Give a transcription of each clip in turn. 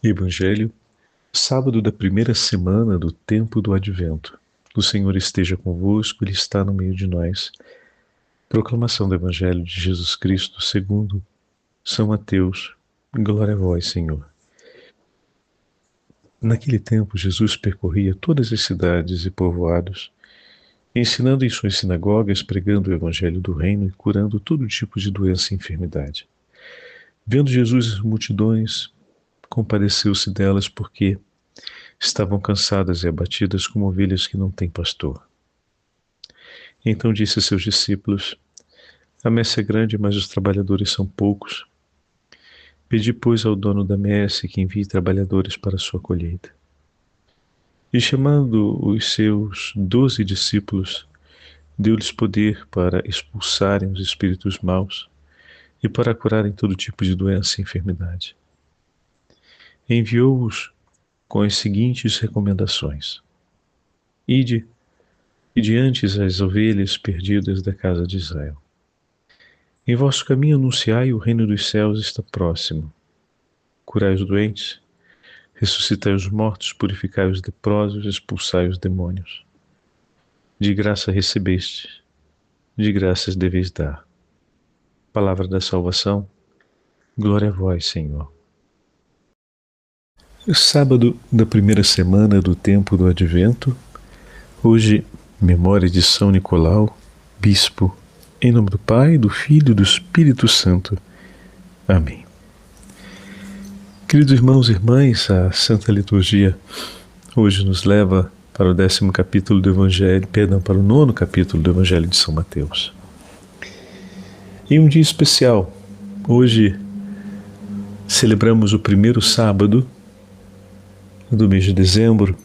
Evangelho, sábado da primeira semana do tempo do Advento. O Senhor esteja convosco, Ele está no meio de nós. Proclamação do Evangelho de Jesus Cristo segundo São Mateus. Glória a vós, Senhor. Naquele tempo, Jesus percorria todas as cidades e povoados, ensinando em suas sinagogas, pregando o Evangelho do Reino e curando todo tipo de doença e enfermidade. Vendo Jesus as multidões, compadeceu-se delas porque estavam cansadas e abatidas como ovelhas que não têm pastor. Então disse a seus discípulos: A messe é grande, mas os trabalhadores são poucos. Pedi, pois, ao dono da messe que envie trabalhadores para a sua colheita. E chamando os seus 12 discípulos, deu-lhes poder para expulsarem os espíritos maus e para curarem todo tipo de doença e enfermidade. Enviou-os com as seguintes recomendações: Ide e diante as ovelhas perdidas da casa de Israel. Em vosso caminho anunciai o reino dos céus está próximo. Curai os doentes, ressuscitai os mortos, purificai os leprosos, expulsai os demônios. De graça recebeste, de graças deveis dar. Palavra da salvação, glória a vós, Senhor. Sábado da primeira semana do tempo do Advento, hoje, memória de São Nicolau, bispo, em nome do Pai, do Filho e do Espírito Santo. Amém. Queridos irmãos e irmãs, a Santa Liturgia hoje nos leva para o 10º capítulo do Evangelho, para o 9º capítulo do Evangelho de São Mateus. Em um dia especial, hoje celebramos o primeiro sábado do mês de dezembro,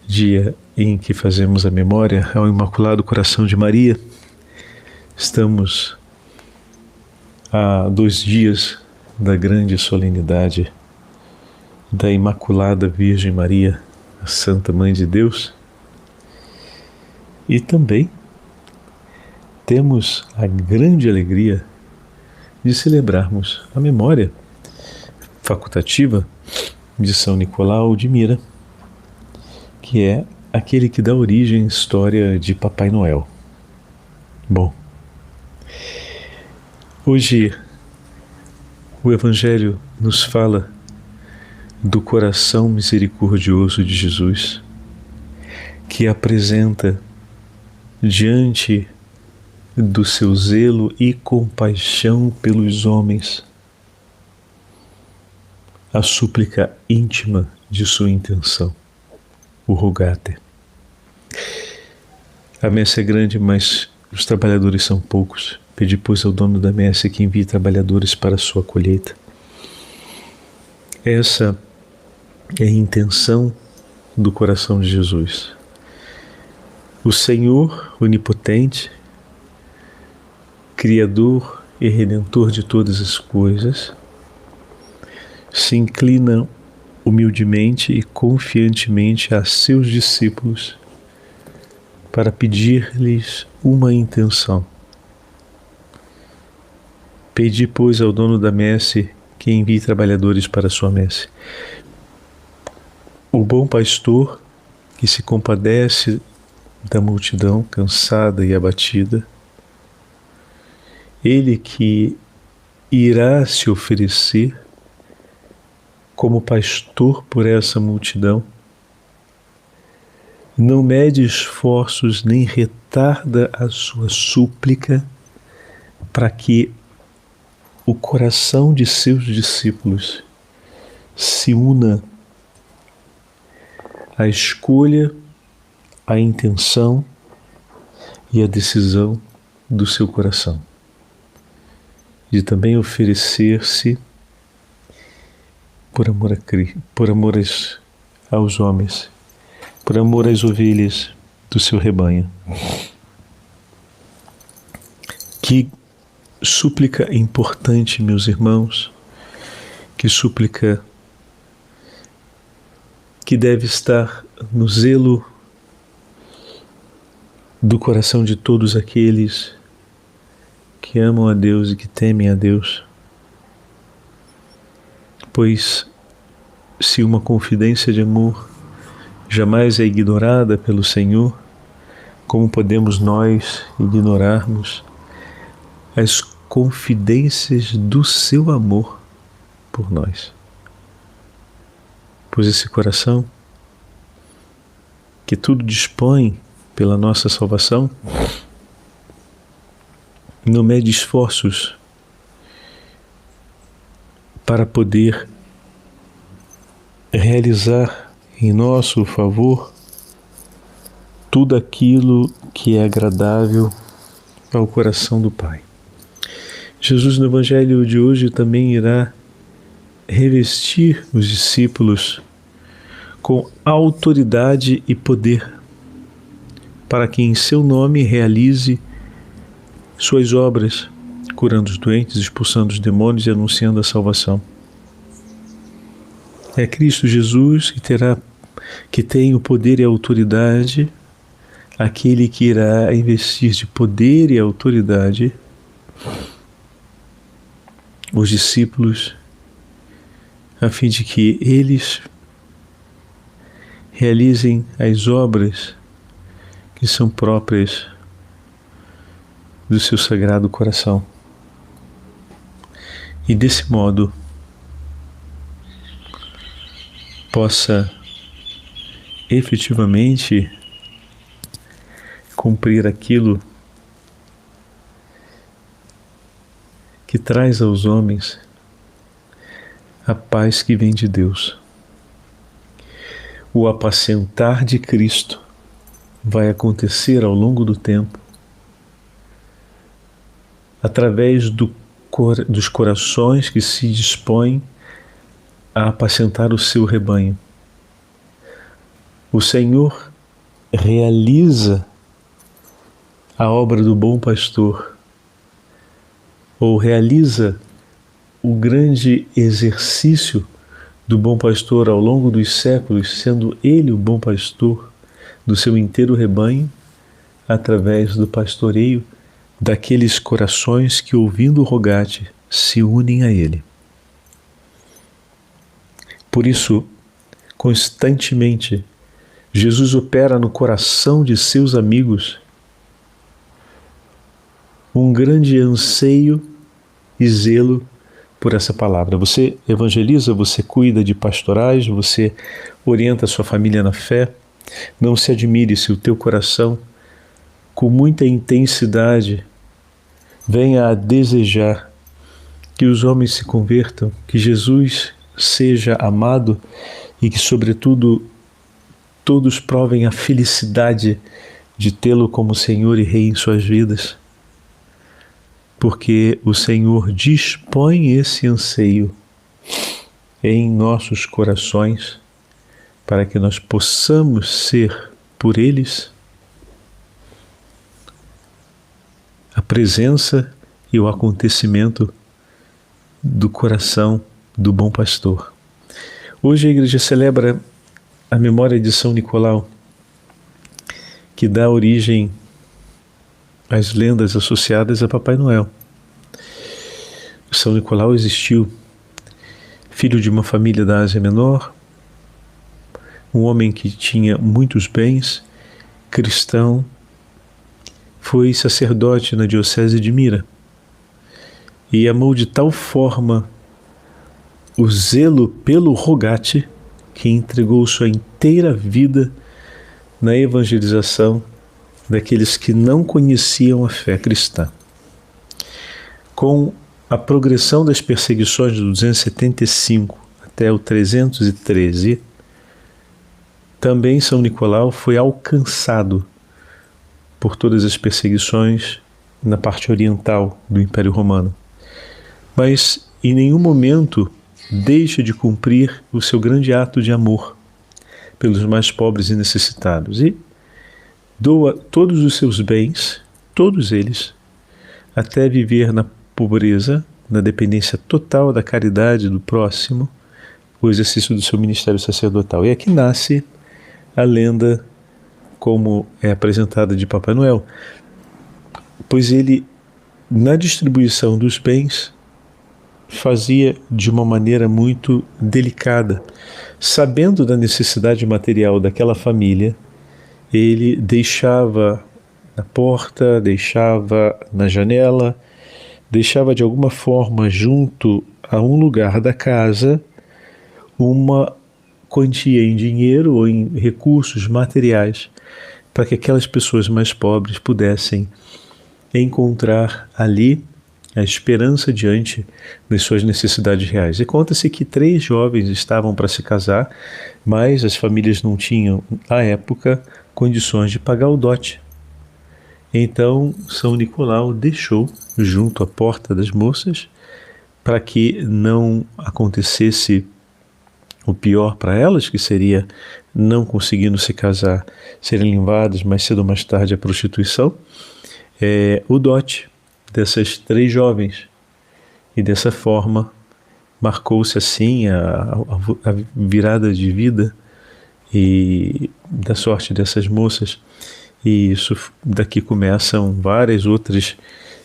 dia em que fazemos a memória ao Imaculado Coração de Maria. Estamos a 2 dias da grande solenidade da Imaculada Virgem Maria, a Santa Mãe de Deus. E também temos a grande alegria de celebrarmos a memória facultativa de São Nicolau de Mira, que é aquele que dá origem à história de Papai Noel. Bom, hoje o Evangelho nos fala do coração misericordioso de Jesus, que apresenta diante do seu zelo e compaixão pelos homens a súplica íntima de sua intenção, o rogater. A messe é grande, mas os trabalhadores são poucos. Pedi, pois, ao dono da messe que envie trabalhadores para a sua colheita. Essa é a intenção do coração de Jesus. O Senhor onipotente, Criador e Redentor de todas as coisas, se inclina humildemente e confiantemente a seus discípulos para pedir-lhes uma intenção. Pedi, pois, ao dono da messe que envie trabalhadores para a sua messe. O bom pastor, que se compadece da multidão cansada e abatida, ele que irá se oferecer como pastor por essa multidão, não mede esforços nem retarda a sua súplica para que o coração de seus discípulos se una à escolha, à intenção e à decisão do seu coração, de também oferecer-se por amor aos homens, por amor às ovelhas do seu rebanho. Que súplica importante, meus irmãos, que súplica que deve estar no zelo do coração de todos aqueles que amam a Deus e que temem a Deus. pois se uma confidência de amor jamais é ignorada pelo Senhor, como podemos nós ignorarmos as confidências do seu amor por nós? Pois esse coração, que tudo dispõe pela nossa salvação, não mede esforços para poder realizar em nosso favor tudo aquilo que é agradável ao coração do Pai. Jesus, no Evangelho de hoje, também irá revestir os discípulos com autoridade e poder, para que em seu nome realize suas obras, curando os doentes, expulsando os demônios e anunciando a salvação. É Cristo Jesus que tem o poder e a autoridade, aquele que irá investir de poder e autoridade os discípulos, a fim de que eles realizem as obras que são próprias do seu sagrado coração. E desse modo possa efetivamente cumprir aquilo que traz aos homens a paz que vem de Deus. O apacentar de Cristo vai acontecer ao longo do tempo, através dos corações que se dispõem a apacentar o seu rebanho. O Senhor realiza a obra do bom pastor, ou realiza o grande exercício do bom pastor ao longo dos séculos, sendo ele o bom pastor do seu inteiro rebanho, através do pastoreio daqueles corações que, ouvindo o rogate, se unem a ele. Por isso, constantemente, Jesus opera no coração de seus amigos um grande anseio e zelo por essa palavra. Você evangeliza, você cuida de pastorais, você orienta a sua família na fé. Não se admire se o teu coração, com muita intensidade, venha a desejar que os homens se convertam, que Jesus seja amado e que, sobretudo, todos provem a felicidade de tê-lo como Senhor e Rei em suas vidas. Porque o Senhor dispõe esse anseio em nossos corações para que nós possamos ser por eles a presença e o acontecimento do coração do bom pastor. Hoje a igreja celebra a memória de São Nicolau, que dá origem às lendas associadas a Papai Noel. São Nicolau existiu, filho de uma família da Ásia Menor, um homem que tinha muitos bens, cristão, foi sacerdote na diocese de Mira e amou de tal forma o zelo pelo rogate que entregou sua inteira vida na evangelização daqueles que não conheciam a fé cristã. Com a progressão das perseguições do 275 até o 313, também São Nicolau foi alcançado por todas as perseguições na parte oriental do Império Romano. Mas em nenhum momento deixa de cumprir o seu grande ato de amor pelos mais pobres e necessitados e doa todos os seus bens, todos eles, até viver na pobreza, na dependência total da caridade do próximo, o exercício do seu ministério sacerdotal. E aqui nasce a lenda como é apresentada de Papai Noel, pois ele, na distribuição dos bens, fazia de uma maneira muito delicada. Sabendo da necessidade material daquela família, ele deixava na porta, deixava na janela, deixava de alguma forma junto a um lugar da casa uma quantia em dinheiro ou em recursos materiais para que aquelas pessoas mais pobres pudessem encontrar ali a esperança diante das suas necessidades reais. E conta-se que 3 jovens estavam para se casar, mas as famílias não tinham, à época, condições de pagar o dote. Então, São Nicolau deixou junto à porta das moças para que não acontecesse o pior para elas, que seria, não conseguindo se casar, serem levadas mais cedo ou mais tarde à prostituição, o dote dessas 3 jovens. E dessa forma marcou-se assim a virada de vida e da sorte dessas moças. E isso daqui começam várias outras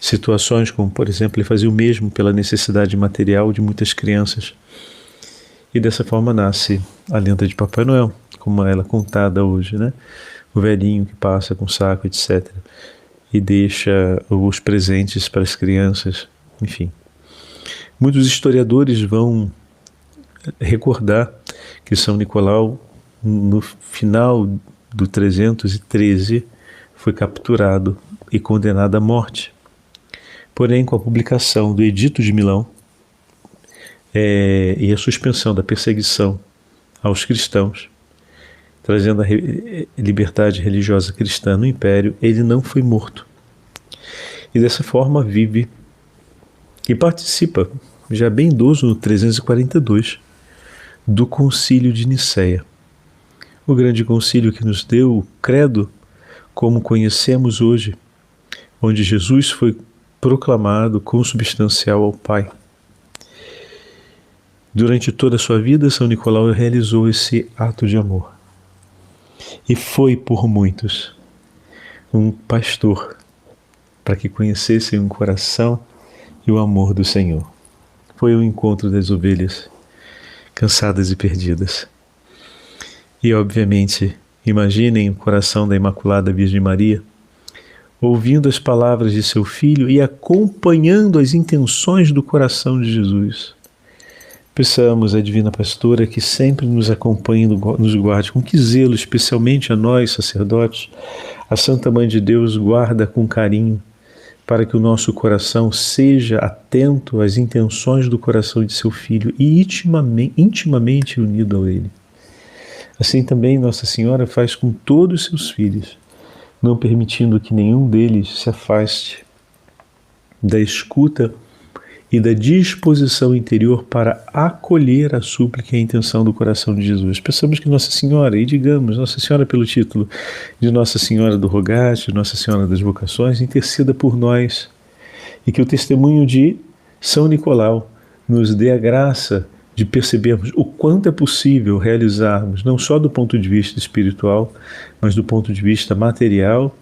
situações, como por exemplo, ele fazia o mesmo pela necessidade material de muitas crianças. E dessa forma nasce a lenda de Papai Noel, como ela é contada hoje, né? O velhinho que passa com saco, etc. E deixa os presentes para as crianças, enfim. Muitos historiadores vão recordar que São Nicolau, no final do 313, foi capturado e condenado à morte. Porém, com a publicação do Edito de Milão e a suspensão da perseguição aos cristãos, trazendo a liberdade religiosa cristã no Império, ele não foi morto. E dessa forma vive e participa, já bem idoso, no 342, do Concílio de Nicéia. O grande concílio que nos deu o credo como conhecemos hoje, onde Jesus foi proclamado consubstancial ao Pai. Durante toda a sua vida, São Nicolau realizou esse ato de amor. E foi por muitos um pastor para que conhecessem o coração e o amor do Senhor. Foi o encontro das ovelhas cansadas e perdidas. E obviamente, imaginem o coração da Imaculada Virgem Maria, ouvindo as palavras de seu filho e acompanhando as intenções do coração de Jesus. Peçamos à Divina Pastora que sempre nos acompanhe e nos guarde com que zelo, especialmente a nós, sacerdotes, a Santa Mãe de Deus guarda com carinho, para que o nosso coração seja atento às intenções do coração de seu Filho e intimamente unido a Ele. Assim também Nossa Senhora faz com todos os seus filhos, não permitindo que nenhum deles se afaste da escuta e da disposição interior para acolher a súplica e a intenção do coração de Jesus. Pensamos que Nossa Senhora, e digamos Nossa Senhora pelo título de Nossa Senhora do Rogate, Nossa Senhora das Vocações, interceda por nós, e que o testemunho de São Nicolau nos dê a graça de percebermos o quanto é possível realizarmos, não só do ponto de vista espiritual, mas do ponto de vista material,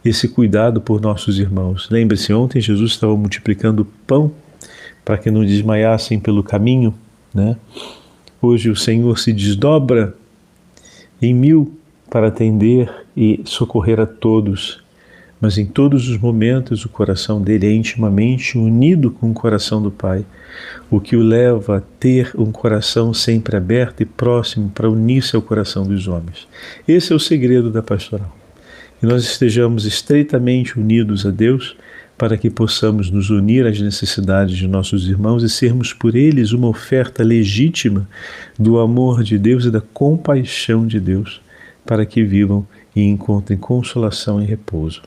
esse cuidado por nossos irmãos. Lembre-se, ontem Jesus estava multiplicando pão para que não desmaiassem pelo caminho, né? Hoje o Senhor se desdobra em 1000 para atender e socorrer a todos, mas em todos os momentos o coração dele é intimamente unido com o coração do Pai, o que o leva a ter um coração sempre aberto e próximo para unir-se ao coração dos homens. Esse é o segredo da pastoral. Que nós estejamos estreitamente unidos a Deus, para que possamos nos unir às necessidades de nossos irmãos e sermos por eles uma oferta legítima do amor de Deus e da compaixão de Deus, para que vivam e encontrem consolação e repouso.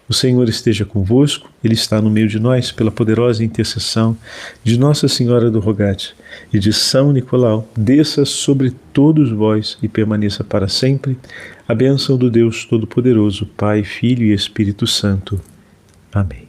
O Senhor esteja convosco, Ele está no meio de nós, pela poderosa intercessão de Nossa Senhora do Rogate e de São Nicolau, desça sobre todos vós e permaneça para sempre a bênção do Deus Todo-Poderoso, Pai, Filho e Espírito Santo. Amém.